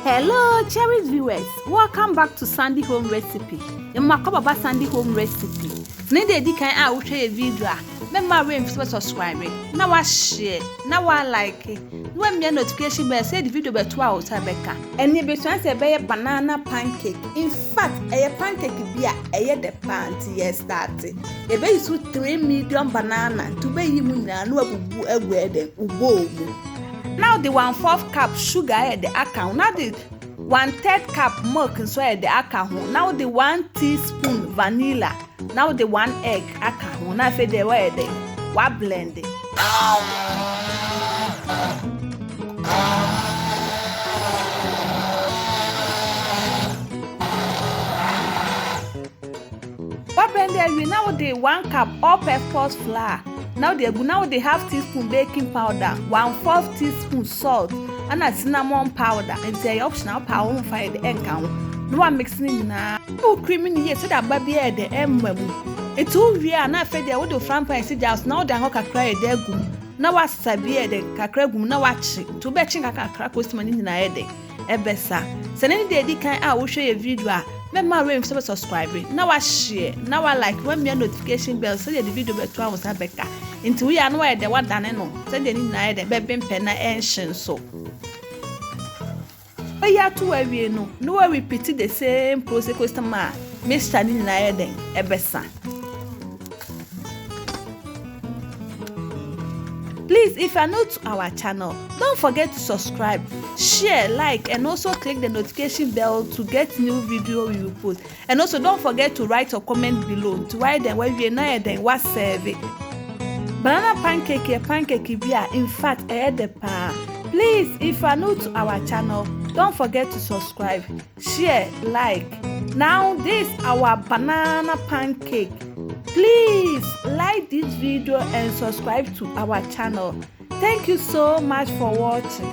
Hello, cherished viewers. Welcome back to Sandy Home Recipe. Baba Sandy Home Recipe. Today di kan a wo hwe video a memma we mfi subscribe na wa share na wa like na me notification bell say the video beto a wo sabeka. Eni betuan say be banana pancake. In fact, pancake bi a the panty started. E be use 3 medium banana to be yimu na no abubu egwede ugbo mu. Now the 1/4 cup sugar at the account. Now the 1/3 cup milk so at the account. Now the 1 teaspoon vanilla. Now the 1 egg account. Now for the way the what blend it. What blend it? Now the 1 cup all-purpose flour. Now they 1/2 teaspoon baking powder, 1/4 teaspoon salt, and a cinnamon powder. And say optional power fire the egg count. No one mixing now. No creamy yet so that baby at the M. It's all real. Now fed the wood from Pine House. Now the hook cry their goom. Now I sabia the cacragum. Now watch to betching a crack with money in a headache. Ebessa. Send any day can I will show you a video. Memma we mfi subscribe. Now I share. Now I like when me notification bell so the video beto a wo sabeka. Into we are no the one done no. Send any na the bebe pen ancient so. Oya to we no. No we repeat the same process customer. Mr. ni na den ebesa. Please, if you are new to our channel, don't forget to subscribe, share, like, and also click the notification bell to get new video we will post. And also don't forget to write a comment below to write them where we are then what serve it. Banana pancake beer, in fact, the pan. Please, if you are new to our channel, don't forget to subscribe, share, like. Now this our banana pancake. Please like this video and subscribe to our channel. Thank you so much for watching.